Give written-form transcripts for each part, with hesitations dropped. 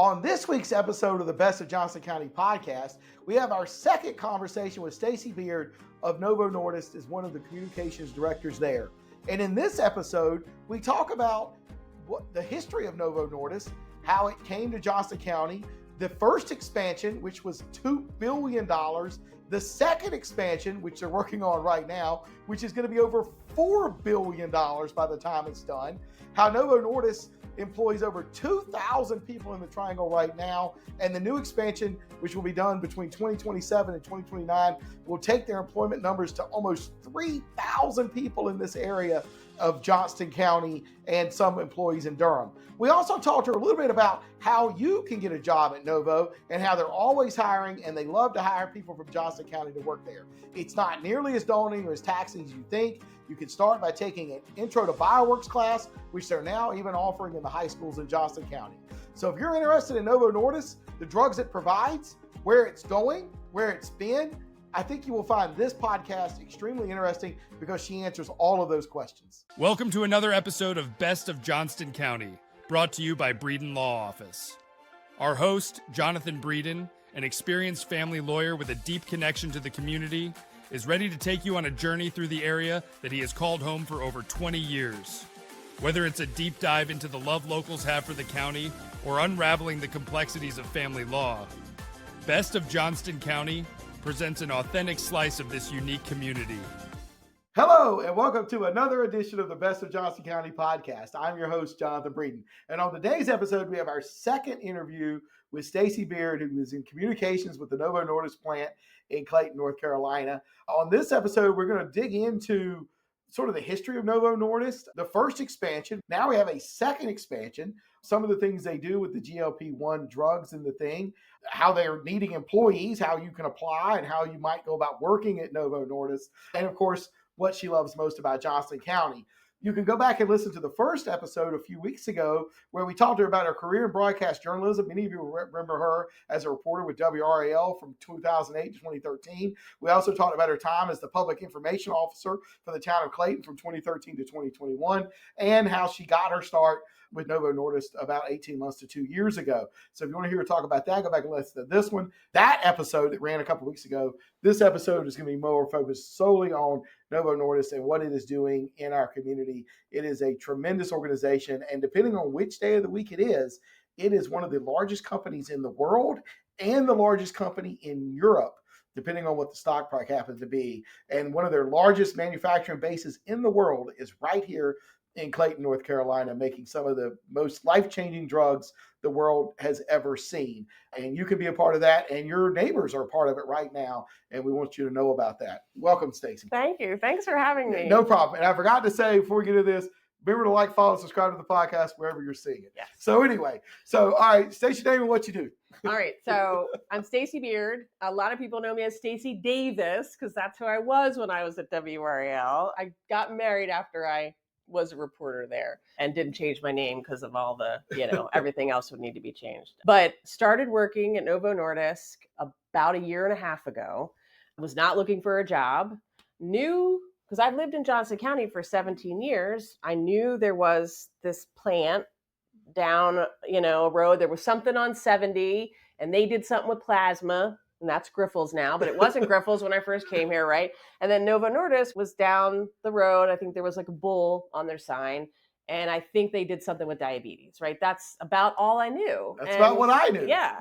On this week's episode of the Best of Johnston County podcast, we have our second conversation with Stacy Beard of Novo Nordisk as one of the communications directors there. And in this episode, we talk about the history of Novo Nordisk, how it came to Johnston County, the first expansion, which was $2 billion, the second expansion, which they're working on right now, which is going to be over $4 billion by the time it's done, how Novo Nordisk employs over 2,000 people in the Triangle right now, and the new expansion, which will be done between 2027 and 2029, will take their employment numbers to almost 3,000 people in this area of Johnston County and some employees in Durham. We also talked to her a little bit about how you can get a job at Novo and how they're always hiring and they love to hire people from Johnston County to work there. It's not nearly as daunting or as taxing as you think. You can start by taking an Intro to Bioworks class, which they're now even offering in the high schools in Johnston County. So if you're interested in Novo Nordisk, the drugs it provides, where it's going, where it's been, I think you will find this podcast extremely interesting because she answers all of those questions. Welcome to another episode of Best of Johnston County, brought to you by Breeden Law Office. Our host, Jonathan Breeden, an experienced family lawyer with a deep connection to the community, is ready to take you on a journey through the area that he has called home for over 20 years. Whether it's a deep dive into the love locals have for the county or unraveling the complexities of family law, Best of Johnston County presents an authentic slice of this unique community. Hello, and welcome to another edition of the Best of Johnston County podcast. I'm your host, Jonathan Breeden. And on today's episode, we have our second interview with Stacy Beard, who is in communications with the Novo Nordisk plant in Clayton, North Carolina. On this episode, we're going to dig into sort of the history of Novo Nordisk, the first expansion. Now we have a second expansion, some of the things they do with the GLP-1 drugs and the thing, how they're needing employees, how you can apply, and how you might go about working at Novo Nordisk, and of course, what she loves most about Johnston County. You can go back and listen to the first episode a few weeks ago where we talked to her about her career in broadcast journalism. Many of you remember her as a reporter with WRAL from 2008 to 2013. We also talked about her time as the public information officer for the town of Clayton from 2013 to 2021 and how she got her start with Novo Nordisk about 18 months to 2 years ago. So if you want to hear her talk about that, go back and listen to this one. That episode that ran a couple weeks ago, this episode is going to be more focused solely on Novo Nordisk and what it is doing in our community. It is a tremendous organization, and depending on which day of the week it is one of the largest companies in the world and the largest company in Europe, depending on what the stock price happens to be. And one of their largest manufacturing bases in the world is right here in Clayton, North Carolina, making some of the most life-changing drugs the world has ever seen. And you can be a part of that, and your neighbors are a part of it right now, and we want you to know about that. Welcome, Stacy. Thank you. Thanks for having me. No problem. And I forgot to say before we get into this, remember to like, follow, subscribe to the podcast wherever you're seeing it. Yes. So anyway, all right, Stacy, name and what you do. All right, so I'm Stacy Beard. A lot of people know me as Stacy Davis because that's who I was when I was at WRAL. I got married after I was a reporter there and didn't change my name because of all the, everything else would need to be changed. But started working at Novo Nordisk about a year and a half ago. Was not looking for a job. Knew, because I've lived in Johnston County for 17 years, I knew there was this plant down, a road. There was something on 70 and they did something with plasma. And that's Grifols now, but it wasn't Grifols when I first came here, right? And then Novo Nordisk was down the road. I think there was like a bull on their sign. And I think they did something with diabetes, right? That's about all I knew. That's about what I knew. Yeah.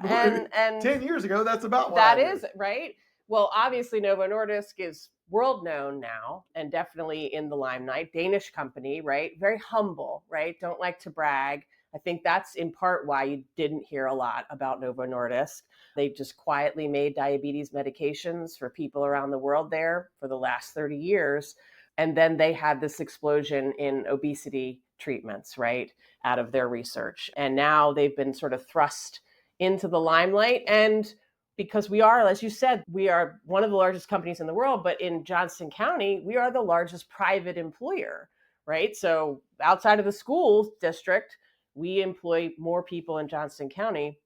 And 10 years ago, that's about what I knew. That is, right? Well, obviously Novo Nordisk is world known now and definitely in the limelight. Danish company, right? Very humble, right? Don't like to brag. I think that's in part why you didn't hear a lot about Novo Nordisk. They just quietly made diabetes medications for people around the world there for the last 30 years. And then they had this explosion in obesity treatments, right, out of their research. And now they've been sort of thrust into the limelight. And because we are, as you said, we are one of the largest companies in the world, but in Johnston County, we are the largest private employer, right? So outside of the school district, we employ more people in Johnston County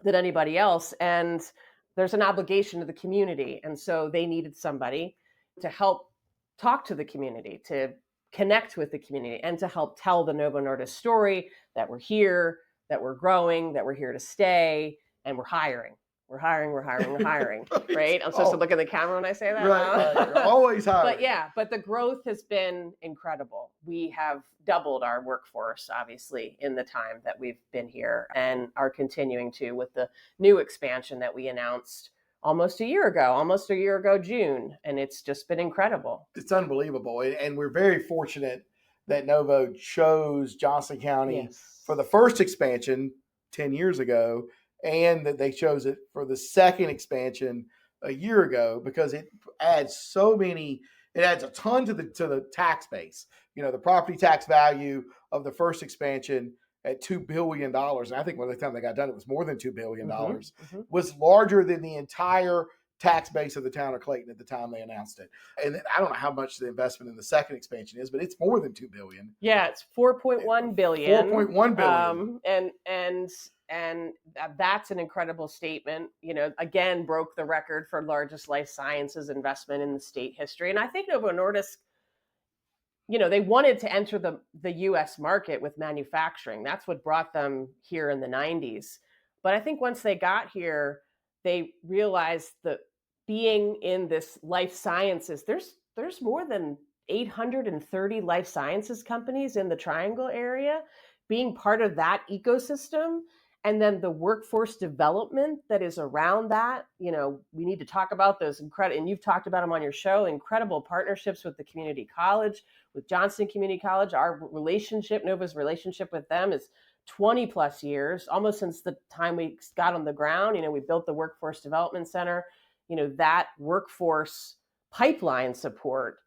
than anybody else. And there's an obligation to the community. And so they needed somebody to help talk to the community, to connect with the community, and to help tell the Novo Nordisk story that we're here, that we're growing, that we're here to stay, and we're hiring. We're hiring, right? I'm supposed to look in the camera when I say that. Right. You're always hiring. But the growth has been incredible. We have doubled our workforce, obviously, in the time that we've been here, and are continuing to with the new expansion that we announced almost a year ago, June. And it's just been incredible. It's unbelievable. And we're very fortunate that Novo chose Johnston County for the first expansion 10 years ago, and that they chose it for the second expansion a year ago, because it adds a ton to the tax base. The property tax value of the first expansion at $2 billion. And I think by the time they got done, it was more than $2 billion, was larger than the entire tax base of the town of Clayton at the time they announced it. And I don't know how much the investment in the second expansion is, but it's more than $2 billion. Yeah, it's $4.1 billion. $4.1 billion. And that's an incredible statement. Again, broke the record for largest life sciences investment in the state history. And I think Novo Nordisk, they wanted to enter the U.S. market with manufacturing. That's what brought them here in the 90s. But I think once they got here, they realized that being in this life sciences, there's more than 830 life sciences companies in the Triangle area. Being part of that ecosystem, and then the workforce development that is around that, we need to talk about those incredible, and you've talked about them on your show, incredible partnerships with the community college, with Johnston Community College. Our relationship, Novo's relationship with them is 20 plus years, almost since the time we got on the ground. We built the Workforce Development Center, that workforce pipeline support.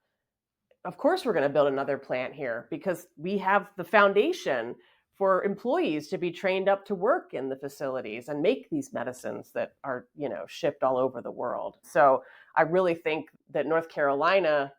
Of course, we're going to build another plant here because we have the foundation for employees to be trained up to work in the facilities and make these medicines that are, shipped all over the world. So I really think that North Carolina,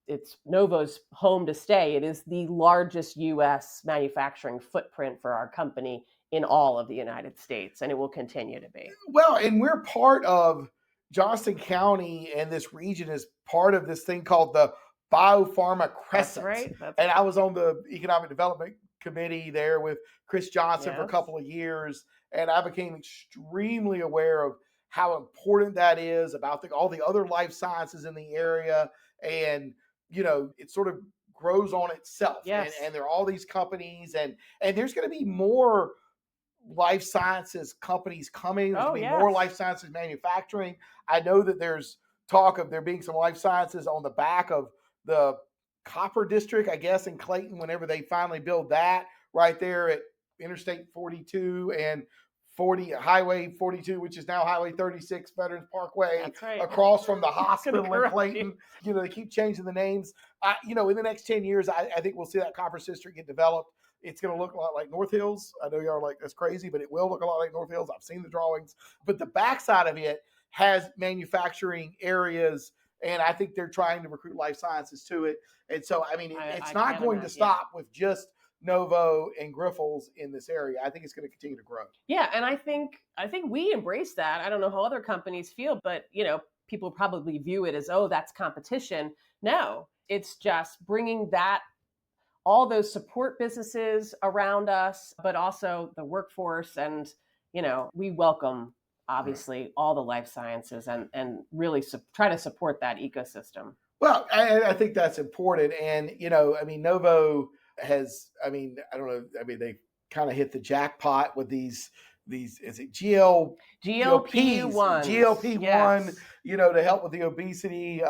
it's Novo's home to stay. It is the largest U.S. manufacturing footprint for our company in all of the United States, and it will continue to be. Well, and we're part of Johnston County, and this region is part of this thing called the Biopharma Crescent. That's right. And I was on the Economic Development Committee there with Chris Johnson for a couple of years, and I became extremely aware of how important that is about all the other life sciences in the area. And it sort of grows on itself. Yes. And there are all these companies, and there's going to be more life sciences companies coming. There's going to be more life sciences manufacturing. I know that there's talk of there being some life sciences on the back of the Copper District, I guess, in Clayton, whenever they finally build that right there at Interstate 42 and Highway 42, which is now Highway 36, Veterans Parkway, That's right. across from the hospital in Clayton. They keep changing the names. In the next 10 years, I think we'll see that Copper District get developed. It's going to look a lot like North Hills. I know y'all are like, that's crazy, but it will look a lot like North Hills. I've seen the drawings. But the backside of it has manufacturing areas, and I think they're trying to recruit life sciences to it. And so, it's not going to stop with just Novo and Grifols in this area. I think it's going to continue to grow. Yeah, and I think we embrace that. I don't know how other companies feel, but people probably view it as, oh, that's competition. No, it's just bringing all those support businesses around us, but also the workforce, and we welcome obviously all the life sciences and really try to support that ecosystem. Well, I think that's important. And, Novo has, I don't know, they kind of hit the jackpot with these, is it GLP-1, yes. To help with the obesity,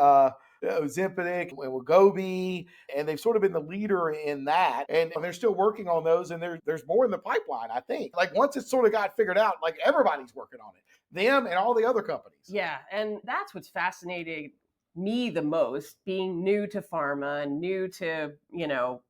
Ozempic and Wegovy, and they've sort of been the leader in that. And they're still working on those, and there's more in the pipeline, I think. Like once it's sort of got figured out, like everybody's working on it, them and all the other companies. Yeah, and that's what's fascinating me the most, being new to pharma and new to,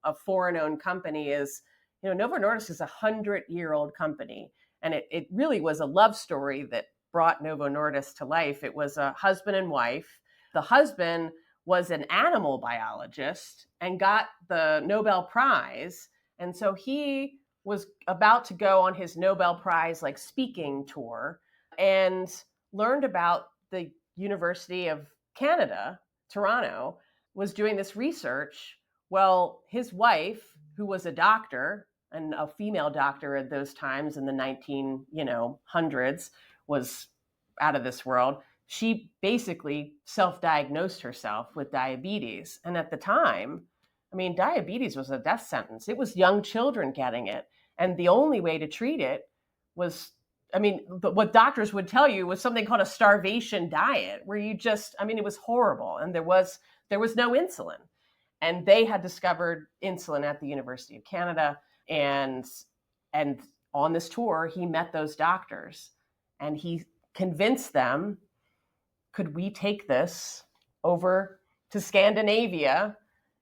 a foreign-owned company, is, Novo Nordisk is a 100-year-old company. And it really was a love story that brought Novo Nordisk to life. It was a husband and wife. The husband was an animal biologist and got the Nobel Prize. And so he was about to go on his Nobel Prize speaking tour, and learned about the University of Canada, Toronto, was doing this research. Well, his wife, who was a doctor, and a female doctor at those times in the 1900s was out of this world. She basically self-diagnosed herself with diabetes. And at the time, I mean, diabetes was a death sentence. It was young children getting it. And the only way to treat it was, what doctors would tell you was something called a starvation diet, where you just, it was horrible. And there was no insulin. And they had discovered insulin at the University of Canada. And on this tour, he met those doctors and he convinced them, could we take this over to Scandinavia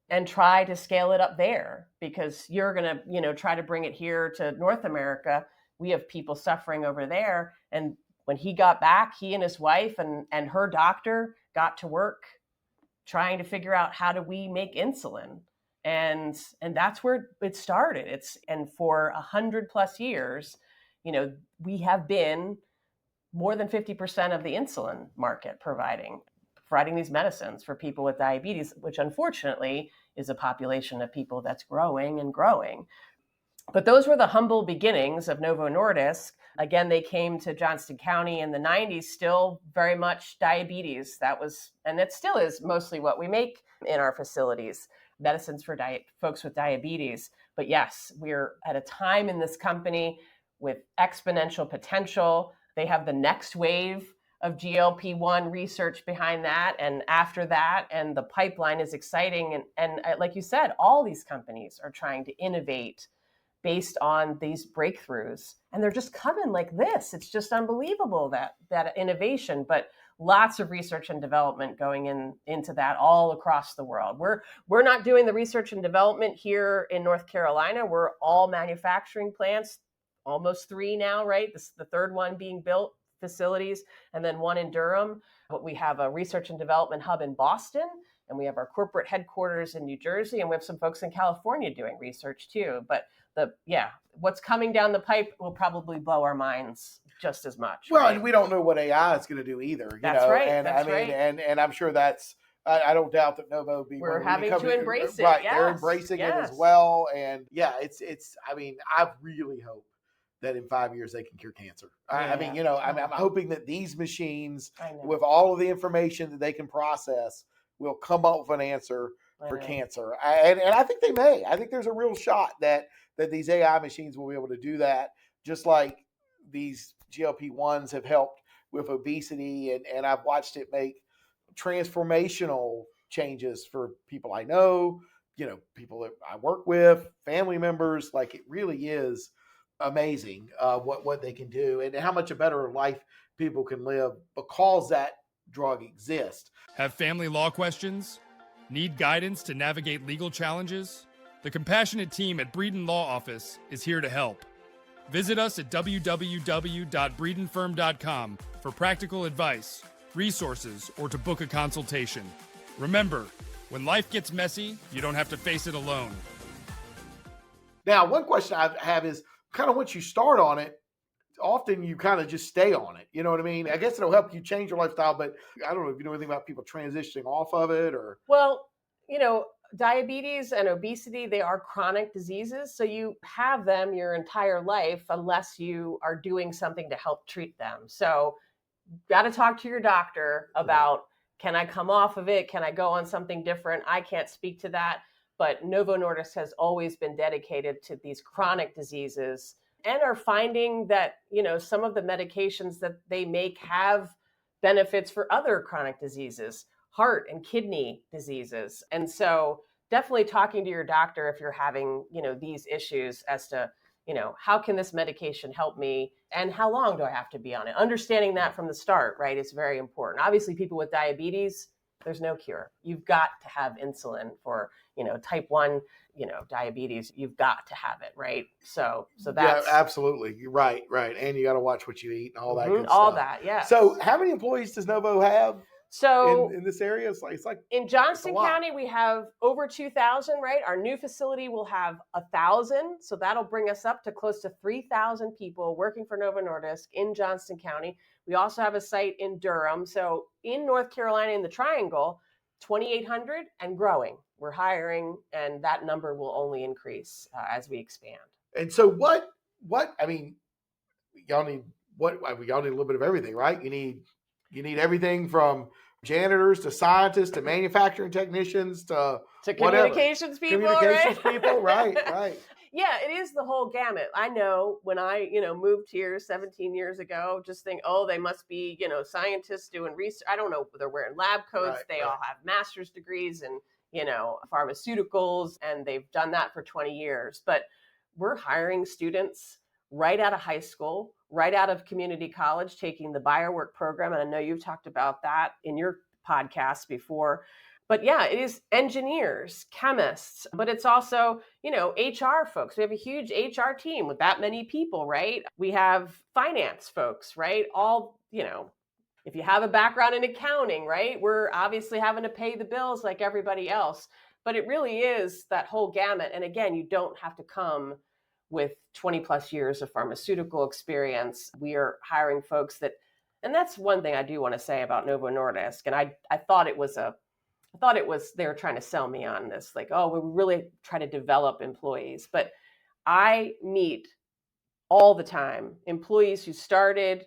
and try to scale it up there? Because you're going to, try to bring it here to North America. We have people suffering over there. And when he got back, he and his wife and her doctor got to work trying to figure out, how do we make insulin? And that's where it started. And for 100+ years, we have been more than 50% of the insulin market providing these medicines for people with diabetes, which unfortunately is a population of people that's growing and growing. But those were the humble beginnings of Novo Nordisk. Again, they came to Johnston County in the 90s, still very much diabetes. And it still is mostly what we make in our facilities, medicines for folks with diabetes. But yes, we're at a time in this company with exponential potential. They have the next wave of GLP-1 research behind that. And after that, and the pipeline is exciting. And like you said, all these companies are trying to innovate based on these breakthroughs. And they're just coming like this. It's just unbelievable, that innovation, but lots of research and development going into that all across the world. We're not doing the research and development here in North Carolina. We're all manufacturing plants, almost 3 now, right? This is the 3rd one being built, facilities, and then 1 in Durham. But we have a research and development hub in Boston, and we have our corporate headquarters in New Jersey, and we have some folks in California doing research too. But what's coming down the pipe will probably blow our minds just as much. Well, right? And we don't know what AI is going to do either. That's right. And right. And I'm sure I don't doubt that Novo we're having to embrace it. Right, yes. they're embracing yes. it as well. And I really hope that in 5 years they can cure cancer. I'm hoping that these machines, with all of the information that they can process, will come up with an answer for cancer. And I think they may. I think there's a real shot that these AI machines will be able to do that, just like these GLP-1s have helped with obesity. And I've watched it make transformational changes for people I know, people that I work with, family members. Like, it really is amazing what they can do and how much a better life people can live because that drug exists. Have family law questions? Need guidance to navigate legal challenges? The compassionate team at Breeden Law Office is here to help. Visit us at www.breedenfirm.com for practical advice, resources, or to book a consultation. Remember, when life gets messy, you don't have to face it alone. Now, one question I have is, kind of once you start on it, often you kind of just stay on it. You know what I mean? I guess it'll help you change your lifestyle, but I don't know if you know anything about people transitioning off of it or. Well, diabetes and obesity, they are chronic diseases. So you have them your entire life unless you are doing something to help treat them. So got to talk to your doctor about, can I come off of it? Can I go on something different? I can't speak to that. But Novo Nordisk has always been dedicated to these chronic diseases and are finding that, some of the medications that they make have benefits for other chronic diseases, heart and kidney diseases. And so definitely talking to your doctor if you're having, these issues as to, how can this medication help me and how long do I have to be on it? Understanding that from the start, right, is very important. Obviously, people with diabetes, there's no cure. You've got to have insulin for, type 1, diabetes. You've got to have it, right? So that's absolutely. You're right. And you got to watch what you eat and all that good stuff. All that, yeah. So how many employees does Novo have? So in this area, it's like in Johnston County, we have over 2,000, right? Our new facility will have 1,000. So that'll bring us up to close to 3,000 people working for Novo Nordisk in Johnston County. We also have a site in Durham. So in North Carolina, in the Triangle, 2,800 and growing. We're hiring, and that number will only increase as we expand. And so what, I mean, y'all need y'all need a little bit of everything, right? You need everything from janitors to scientists to manufacturing technicians to whatever. Communications people, Communications right? people, right. Yeah, it is the whole gamut. I know when I, moved here 17 years ago, just think, oh, they must be, scientists doing research. I don't know. They're wearing lab coats. They all have master's degrees in, pharmaceuticals, and they've done that for 20 years. But we're hiring students right out of high school, right out of community college, taking the biowork program. And I know you've talked about that in your podcast before. But yeah, it is engineers, chemists, but it's also, HR folks. We have a huge HR team with that many people, right? We have finance folks, right? All, if you have a background in accounting, right? We're obviously having to pay the bills like everybody else. But it really is that whole gamut. And again, you don't have to come with 20 plus years of pharmaceutical experience. We are hiring folks and that's one thing I do want to say about Novo Nordisk. And I thought it was they were trying to sell me on this, like, oh, we really try to develop employees. But I meet all the time employees who started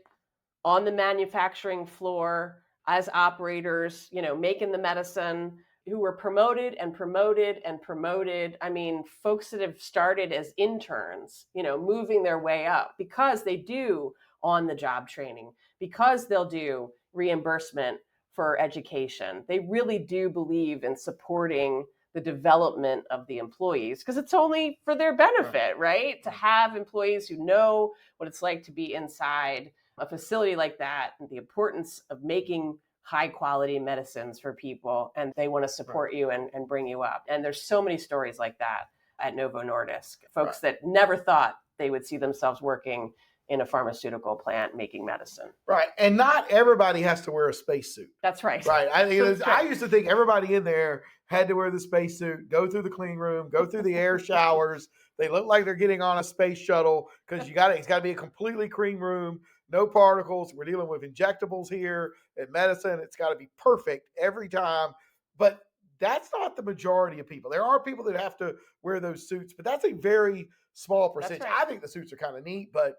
on the manufacturing floor as operators, making the medicine, who were promoted and promoted and promoted. I mean, folks that have started as interns, moving their way up because they do on-the-job training, because they'll do reimbursement for education. They really do believe in supporting the development of the employees because it's only for their benefit, right? To have employees who know what it's like to be inside a facility like that, and the importance of making high quality medicines for people, and they want to support you and bring you up. And there's so many stories like that at Novo Nordisk, folks that never thought they would see themselves working in a pharmaceutical plant making medicine. Right. And not everybody has to wear a spacesuit. That's right. Right. I used to think everybody in there had to wear the spacesuit, go through the clean room, go through the air showers. They look like they're getting on a space shuttle because it's got to be a completely clean room, no particles. We're dealing with injectables here and medicine. It's got to be perfect every time. But that's not the majority of people. There are people that have to wear those suits, but that's a very small percentage. Right. I think the suits are kind of neat, but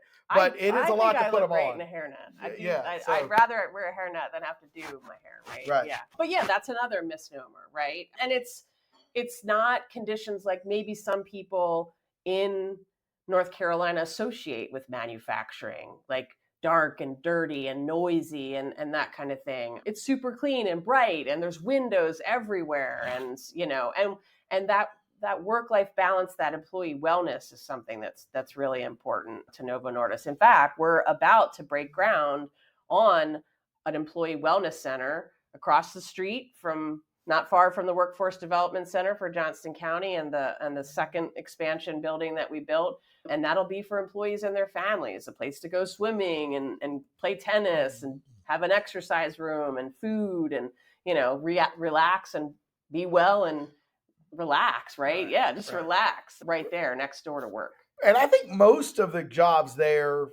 it is a lot to put them on. In a hairnet. I'd rather wear a hairnet than have to do my hair, right? Right. Yeah. But yeah, that's another misnomer, right? And it's not conditions like maybe some people in North Carolina associate with manufacturing, like dark and dirty and noisy and that kind of thing. It's super clean and bright, and there's windows everywhere, and and that work-life balance, that employee wellness is something that's really important to Novo Nordisk. In fact, we're about to break ground on an employee wellness center across the street from not far from the Workforce Development Center for Johnston County and the second expansion building that we built. And that'll be for employees and their families, a place to go swimming and play tennis and have an exercise room and food and, relax and be well and relax, right? Yeah, just relax right there next door to work. And I think most of the jobs there,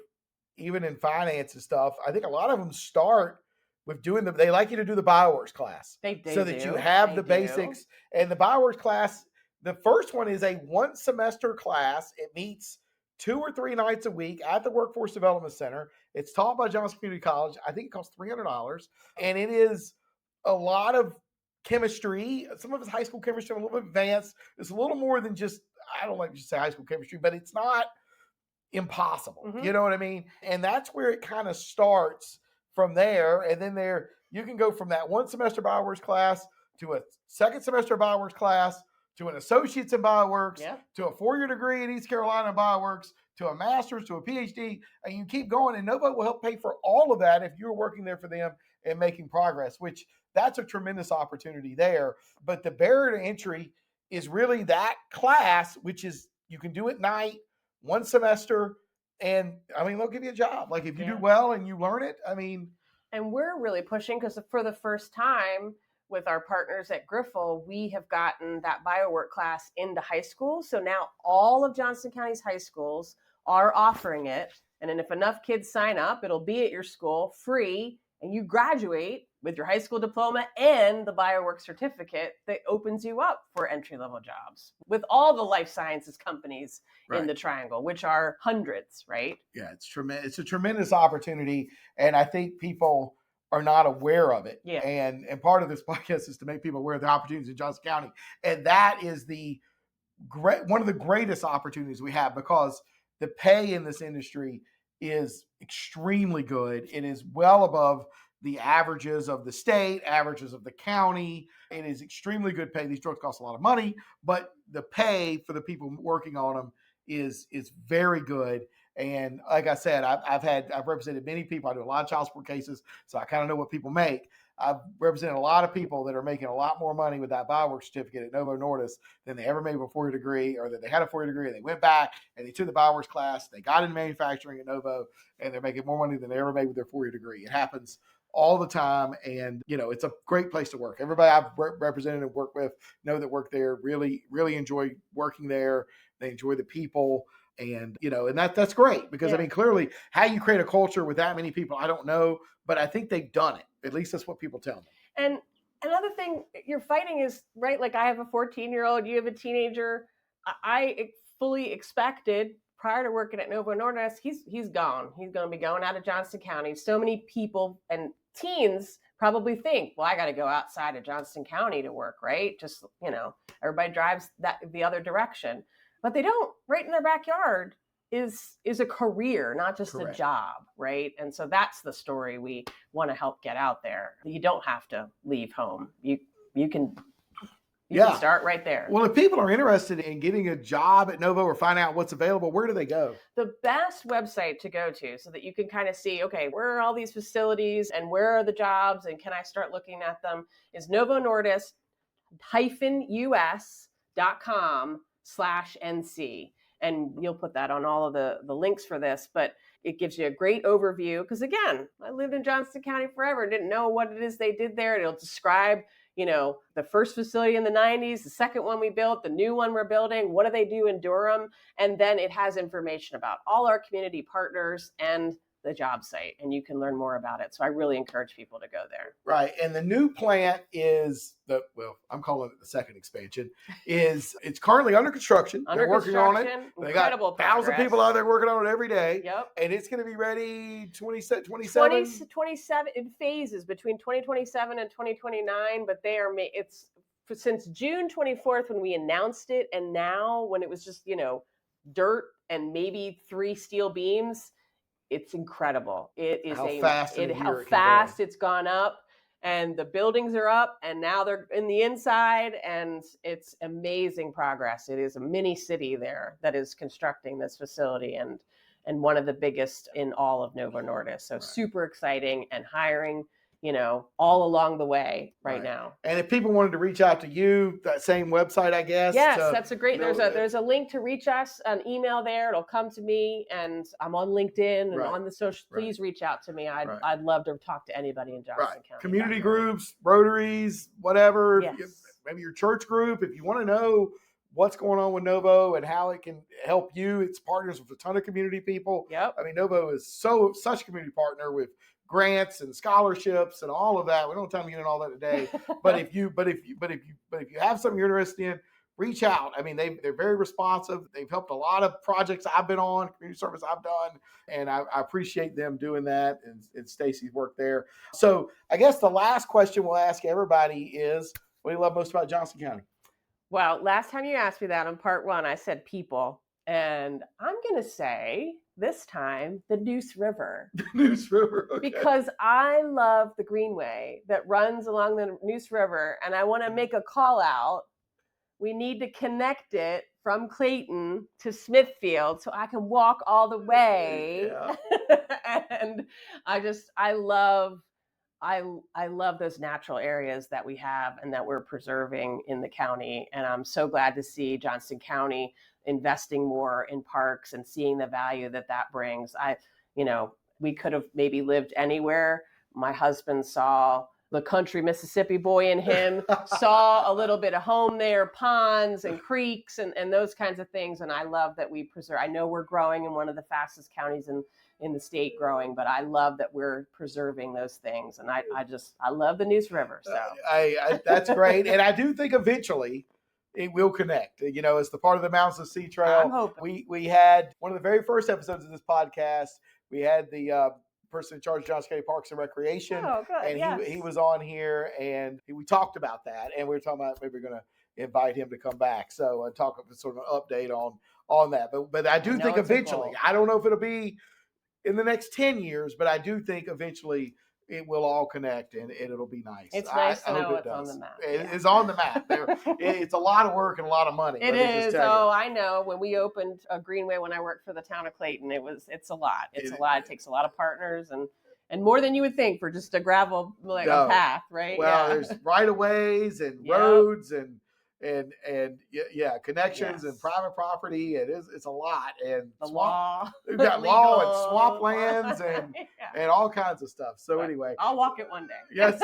even in finance and stuff, I think a lot of them start with they like you to do the bioworks class. They so that you have the basics. And the bioworks class, the first one is a 1 semester class. It meets 2 or 3 nights a week at the Workforce Development Center. It's taught by Johnston Community College. I think it costs $300. And it is a lot of chemistry. Some of it's high school chemistry, a little bit advanced. It's a little more than just, I don't like to say high school chemistry, but it's not impossible. Mm-hmm. You know what I mean? And that's where it kind of starts from there. And then you can go from that 1 semester bioworks class to a second semester bioworks class to an associate's in bioworks, to a 4-year degree in East Carolina in bioworks, to a master's, to a PhD, and you keep going. And Novo will help pay for all of that if you're working there for them and making progress, which that's a tremendous opportunity there. But the barrier to entry is really that class, which is you can do at night, 1 semester, and they'll give you a job. Like if you do well and you learn it, And we're really pushing because for the first time with our partners at Griffel, we have gotten that biowork class into high school. So now all of Johnston County's high schools are offering it. And then if enough kids sign up, it'll be at your school free and you graduate with your high school diploma and the biowork certificate that opens you up for entry-level jobs with all the life sciences companies in the Triangle, which are hundreds, right? Yeah, it's tremendous. It's a tremendous opportunity, and I think people are not aware of it. Yeah. And part of this podcast is to make people aware of the opportunities in Johnston County, and that is one of the greatest opportunities we have, because the pay in this industry is extremely good. It is well above the averages of the state, averages of the county. It is extremely good pay. These drugs cost a lot of money, but the pay for the people working on them is very good. And like I said, I've represented many people. I do a lot of child support cases, so I kind of know what people make. I've represented a lot of people that are making a lot more money with that biowork certificate at Novo Nordisk than they ever made with a 4-year degree, or that they had a 4-year degree and they went back and they took the bioworks class, they got into manufacturing at Novo, and they're making more money than they ever made with their 4-year degree. It happens all the time, and it's a great place to work. Everybody I've represented and worked with know that work there really, really enjoy working there. They enjoy the people. And, and that's great, because I mean, clearly how you create a culture with that many people, I don't know, but I think they've done it. At least that's what people tell me. And another thing you're fighting is, right, like I have a 14-year-old, you have a teenager. I fully expected prior to working at Novo Nordisk, he's gone. He's going to be going out of Johnston County. So many people and teens probably think, well, I got to go outside of Johnston County to work, right? Just, everybody drives the other direction. But they don't. Right in their backyard is a career, not just a job, right? And so that's the story we want to help get out there. You don't have to leave home. You can start right there. Well, if people are interested in getting a job at Novo or find out what's available, where do they go? The best website to go to, so that you can kind of see, okay, where are all these facilities and where are the jobs and can I start looking at them, is novonordisk-us.com/NC. And you'll put that on all of the links for this, but it gives you a great overview. Because again, I lived in Johnston County forever, didn't know what it is they did there. It'll describe, the first facility in the 90s, the second one we built, the new one we're building, what do they do in Durham? And then it has information about all our community partners and the job site, and you can learn more about it. So I really encourage people to go there. Right. And the new plant is I'm calling it the second expansion, it's currently under construction. They're working on it. They got 1,000 people out there working on it every day. Yep. And it's going to be ready 27 in phases between 2027 and 2029, but it's since June 24th when we announced it, and now when it was just, dirt and maybe 3 steel beams. It's incredible. It is how fast it's gone up, and the buildings are up, and now they're in the inside, and it's amazing progress. It is a mini city there that is constructing this facility, and one of the biggest in all of Novo Nordisk. So super exciting, and hiring, all along the way right now. And if people wanted to reach out to you, that same website, I guess. Yes, that's a great. There's a link to reach us, an email there. It'll come to me, and I'm on LinkedIn and on the social. Please reach out to me. I'd love to talk to anybody in Johnston County. Community groups, Rotaries, whatever. Yes. Maybe your church group. If you want to know what's going on with Novo and how it can help you, it's partners with a ton of community people. Yep. I mean, Novo is such a community partner with grants and scholarships and all of that. We don't have time to get into all that today. But if you have something you're interested in, reach out. I mean, they're very responsive. They've helped a lot of projects I've been on, community service I've done, and I appreciate them doing that, and Stacy's work there. So I guess the last question we'll ask everybody is, what do you love most about Johnston County? Well, last time you asked me that on part 1, I said people. And I'm going to say this time the Neuse River. The Neuse River. Okay. Because I love the greenway that runs along the Neuse River. And I want to make a call out. We need to connect it from Clayton to Smithfield so I can walk all the way. Yeah. And I love those natural areas that we have and that we're preserving in the county. And I'm so glad to see Johnston County investing more in parks and seeing the value that brings. We could have maybe lived anywhere. My husband saw the country Mississippi boy in him, saw a little bit of home there, ponds and creeks and those kinds of things. And I love that we preserve. I know we're growing in one of the fastest counties in in the state growing, but I love that we're preserving those things. And I love the Neuse River. So that's great. And I do think eventually it will connect. You know, it's the part of the Mountains of Sea Trail. I'm hoping. We had one of the very first episodes of this podcast. We had the person in charge of Johnston County Parks and Recreation. Oh, good. And he was on here, and we talked about that. And we were talking about maybe we're going to invite him to come back. So talk sort of an update on that. But I do think eventually, I don't know if it'll be in the next 10 years, but I do think eventually it will all connect and it'll be nice. It's nice to know it's on the map. It is on the map. It's a lot of work and a lot of money. It is. Oh, I know. When we opened a Greenway when I worked for the town of Clayton, it's a lot. It's a lot. It takes a lot of partners and more than you would think for just a gravel a path, right? Well, there's right of ways and roads and connections and private property. It's a lot. And law. We've got law and swamplands and all kinds of stuff. So anyway, I'll walk it one day. That's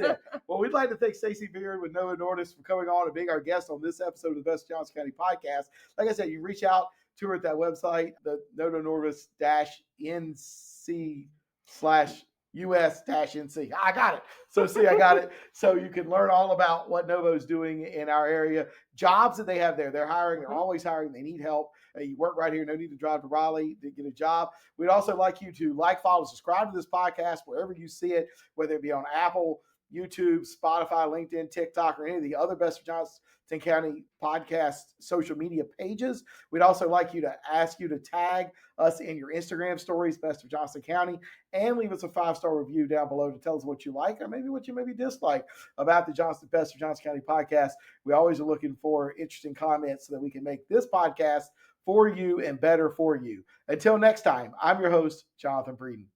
it. Well, we'd like to thank Stacy Beard with Novo Nordisk for coming on and being our guest on this episode of the Best of Johnston County podcast. Like I said, you reach out to her at that website, the Novo Nordisk -NC/US-NC. I got it. So I got it. So you can learn all about what Novo's doing in our area. Jobs that they have there. They're hiring. They're always hiring. They need help. You work right here. No need to drive to Raleigh to get a job. We'd also like you to follow, subscribe to this podcast wherever you see it, whether it be on Apple, YouTube, Spotify, LinkedIn, TikTok, or any of the other Best of Johnston County podcast social media pages. We'd also like you to ask you to tag us in your Instagram stories, Best of Johnston County, and leave us a 5-star review down below to tell us what you like or maybe what you maybe dislike about the Best of Johnston County podcast. We always are looking for interesting comments so that we can make this podcast for you and better for you. Until next time, I'm your host, Jonathan Breeden.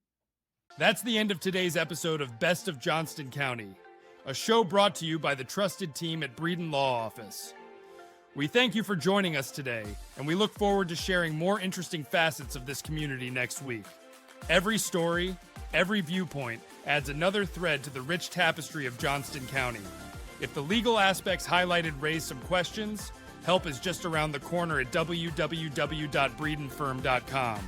That's the end of today's episode of Best of Johnston County, a show brought to you by the trusted team at Breeden Law Office. We thank you for joining us today, and we look forward to sharing more interesting facets of this community next week. Every story, every viewpoint adds another thread to the rich tapestry of Johnston County. If the legal aspects highlighted raise some questions, help is just around the corner at www.breedenfirm.com.